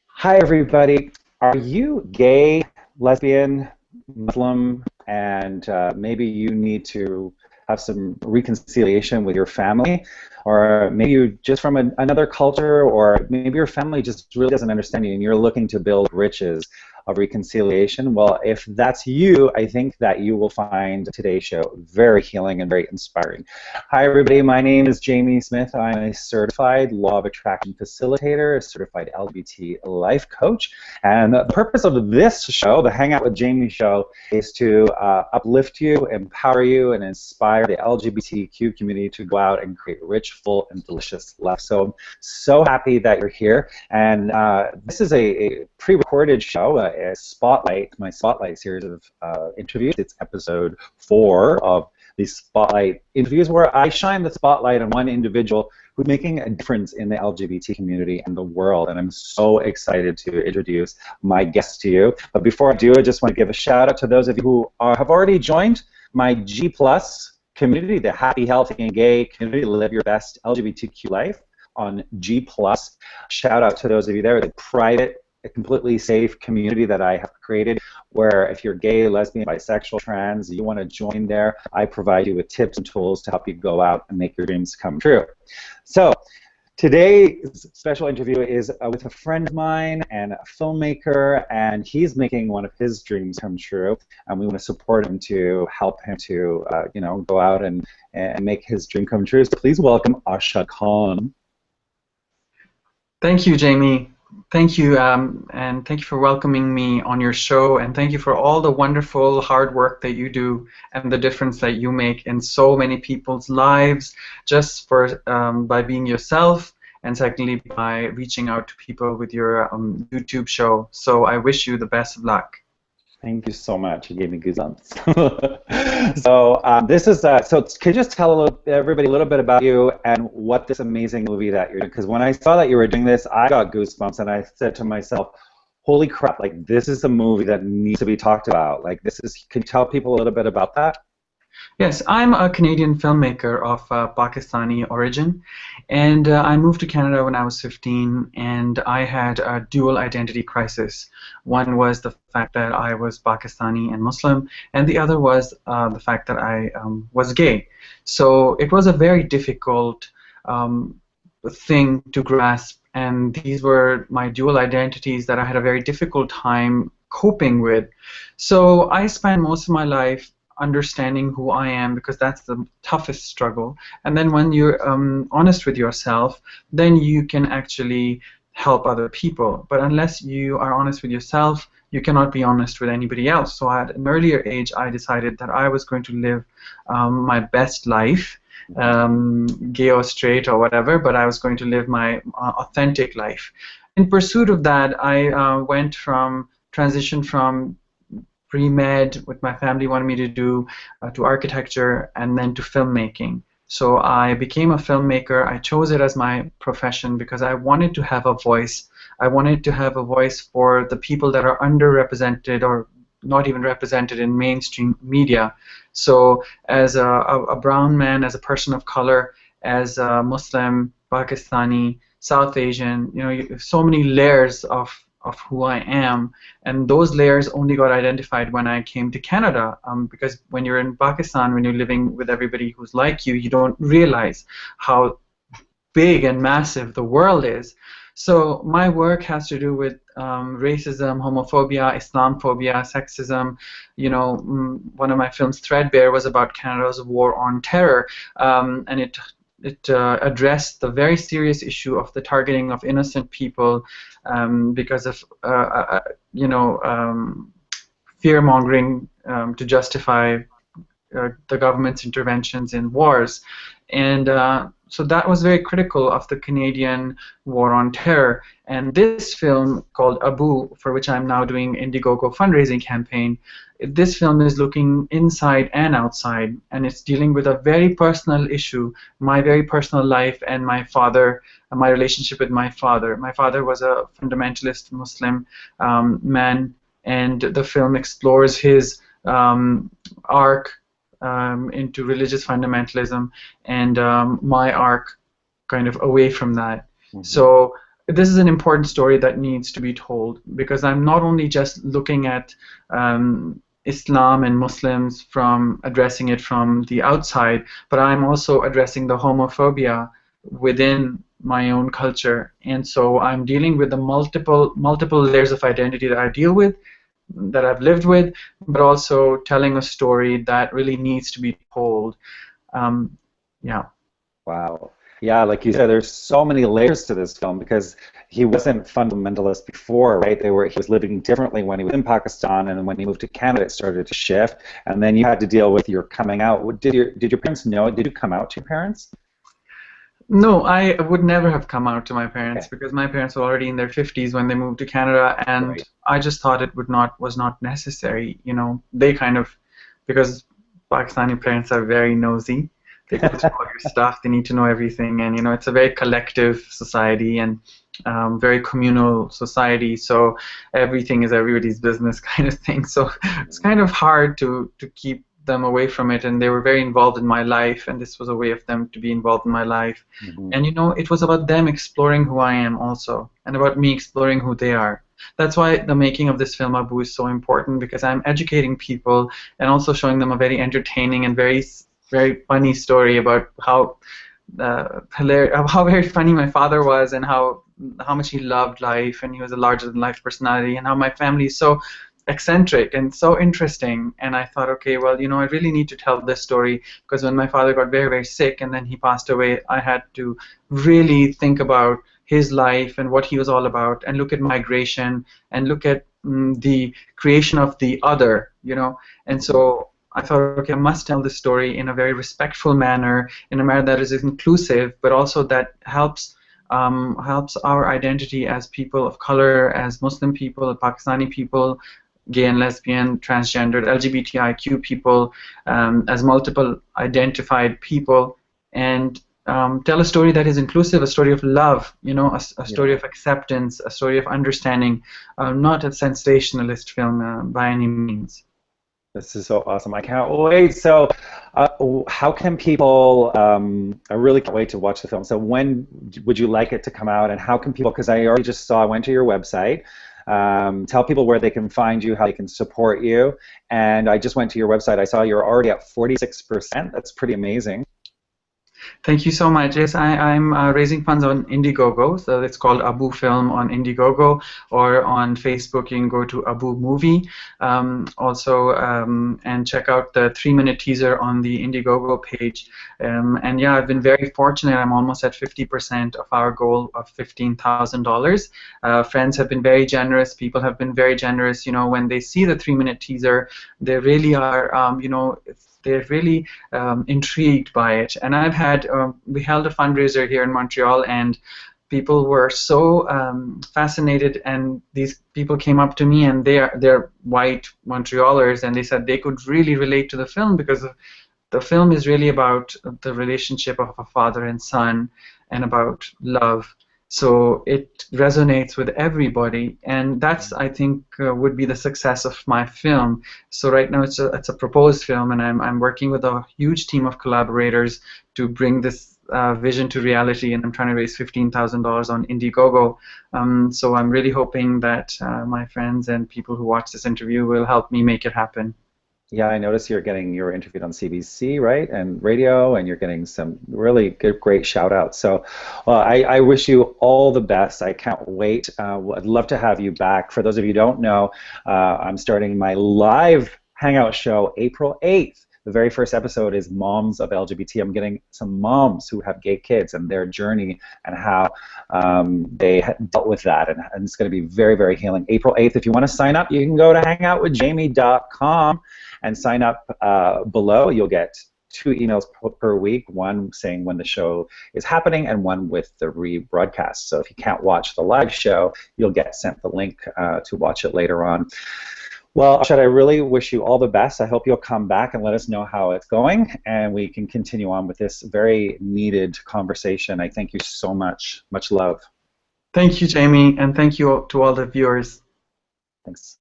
Hi, everybody. Are you gay, lesbian, Muslim, and maybe you need to have some reconciliation with your family? Or maybe you're just from another culture, or maybe your family just really doesn't understand you and you're looking to build bridges of reconciliation? Well, if that's you, I think that you will find today's show very healing and very inspiring. Hi, everybody. My name is Jamie Smith. I'm a certified Law of Attraction facilitator, a certified LGBT life coach. And the purpose of this show, the Hang Out with Jamie show, is to uplift you, empower you, and inspire the LGBTQ community to go out and create rich, full, and delicious life. So I'm so happy that you're here. And this is a pre-recorded show, a Spotlight, my Spotlight series of interviews. It's episode 4 of these spotlight interviews where I shine the spotlight on one individual who's making a difference in the LGBT community and the world. And I'm so excited to introduce my guest to you. But before I do, I just want to give a shout out to those of you who have already joined my G+ community, the happy, healthy, and gay community. Live your best LGBTQ life on G+. Shout out to those of you there. The private, a completely safe community that I have created where if you're gay, lesbian, bisexual, trans, you want to join there, I provide you with tips and tools to help you go out and make your dreams come true. So today's special interview is with a friend of mine and a filmmaker, and he's making one of his dreams come true, and we want to support him to help him to go out and make his dream come true. So please welcome Arshad Khan. Thank you, Jamie. Thank you, and thank you for welcoming me on your show, and thank you for all the wonderful hard work that you do and the difference that you make in so many people's lives, just for by being yourself, and secondly by reaching out to people with your YouTube show. So I wish you the best of luck. Thank you so much. You gave me goosebumps. So this is so. Can you just tell everybody a little bit about you and what this amazing movie that you're doing? Because when I saw that you were doing this, I got goosebumps, and I said to myself, "Holy crap! Like this is a movie that needs to be talked about. Like this is." Can you tell people a little bit about that? Yes, I'm a Canadian filmmaker of Pakistani origin, and I moved to Canada when I was 15, and I had a dual identity crisis. One was the fact that I was Pakistani and Muslim, and the other was the fact that I was gay. So it was a very difficult thing to grasp, and these were my dual identities that I had a very difficult time coping with. So I spent most of my life understanding who I am, because that's the toughest struggle. And then when you're honest with yourself, then you can actually help other people. But unless you are honest with yourself, you cannot be honest with anybody else. So at an earlier age, I decided that I was going to live my best life, gay or straight or whatever, but I was going to live my authentic life. In pursuit of that, I transitioned from pre-med, what my family wanted me to do, to architecture, and then to filmmaking. So I became a filmmaker. I chose it as my profession because I wanted to have a voice. I wanted to have a voice for the people that are underrepresented or not even represented in mainstream media. So as a brown man, as a person of color, as a Muslim, Pakistani, South Asian, so many layers of who I am, and those layers only got identified when I came to Canada, because when you're in Pakistan, when you're living with everybody who's like you, you don't realize how big and massive the world is. So my work has to do with racism, homophobia, Islamophobia, sexism. One of my films, Threadbare, was about Canada's war on terror, and it addressed the very serious issue of the targeting of innocent people because of fear-mongering to justify the government's interventions in wars. And so that was very critical of the Canadian war on terror. And this film called Abu, for which I'm now doing Indiegogo fundraising campaign, this film is looking inside and outside, and it's dealing with a very personal issue, my very personal life and my father, my relationship with my father. My father was a fundamentalist Muslim man, and the film explores his arc into religious fundamentalism and my arc kind of away from that. Mm-hmm. So this is an important story that needs to be told, because I'm not only just looking at Islam and Muslims from addressing it from the outside, but I'm also addressing the homophobia within my own culture. And so I'm dealing with the multiple layers of identity that I deal with, that I've lived with, but also telling a story that really needs to be told. Yeah. Wow. Yeah, like you said, there's so many layers to this film because he wasn't fundamentalist before, right? He was living differently when he was in Pakistan, and then when he moved to Canada, it started to shift. And then you had to deal with your coming out. Did your parents know? Did you come out to your parents? No, I would never have come out to my parents Okay. because my parents were already in their 50s when they moved to Canada, and Right. I just thought it was not necessary. You know, they kind of, because Pakistani parents are very nosy. They go through all your stuff. They need to know everything, and you know, it's a very collective society and very communal society. So everything is everybody's business kind of thing. So it's kind of hard to keep them away from it, and they were very involved in my life, and this was a way of them to be involved in my life. Mhm. And you know, it was about them exploring who I am also, and about me exploring who they are. That's why the making of this film Abu is so important, because I'm educating people and also showing them a very entertaining and very funny story about how very funny my father was, and how much he loved life, and he was a larger than life personality, and how my family is so eccentric and so interesting. And I thought, okay, well, you know, I really need to tell this story, because when my father got very sick and then he passed away, I had to really think about his life and what he was all about, and look at migration, and look at the creation of the other, you know. And so I thought, okay, I must tell this story in a very respectful manner, in a manner that is inclusive, but also that helps our identity as people of color, as Muslim people, Pakistani people, gay and lesbian, transgendered, LGBTIQ people, as multiple identified people, and tell a story that is inclusive, a story of love, you know, a story Yeah. of acceptance, a story of understanding, not a sensationalist film by any means. This is so awesome. I can't wait. So, how can people? I really can't wait to watch the film. So, when would you like it to come out, and how can people? Because I already just saw, I went to your website. Tell people where they can find you, how they can support you. And I just went to your website. I saw you're already at 46%. That's pretty amazing. Thank you so much. Yes, I'm raising funds on Indiegogo, so it's called Abufilm on Indiegogo, or on Facebook you can go to Abu Movie. And check out the 3-minute teaser on the Indiegogo page. And yeah, I've been very fortunate. I'm almost at 50% of our goal of $15,000. Friends have been very generous. People have been very generous. You know, when they see the 3-minute teaser, they really are, they're really intrigued by it. And we held a fundraiser here in Montreal, and people were so fascinated, and these people came up to me, and they're white Montrealers, and they said they could really relate to the film, because the film is really about the relationship of a father and son, and about love. So it resonates with everybody, and that's, I think, would be the success of my film. So right now it's a proposed film, and I'm working with a huge team of collaborators to bring this vision to reality, and I'm trying to raise $15,000 on Indiegogo. So I'm really hoping that my friends and people who watch this interview will help me make it happen. Yeah, I noticed you're interviewed on CBC, right, and radio, and you're getting some really good, great shout outs. So, I wish you all the best. I can't wait. I'd love to have you back. For those of you who don't know, I'm starting my live hangout show April 8th. The very first episode is Moms of LGBT. I'm getting some moms who have gay kids and their journey and how they dealt with that. And it's going to be very, very healing. April 8th. If you want to sign up, you can go to hangoutwithjamie.com and sign up below. You'll get 2 emails per week, one saying when the show is happening and one with the rebroadcast. So if you can't watch the live show, you'll get sent the link to watch it later on. Well, Arshad, I really wish you all the best. I hope you'll come back and let us know how it's going, and we can continue on with this very needed conversation. I thank you so much. Much love. Thank you, Jamie, and thank you to all the viewers. Thanks.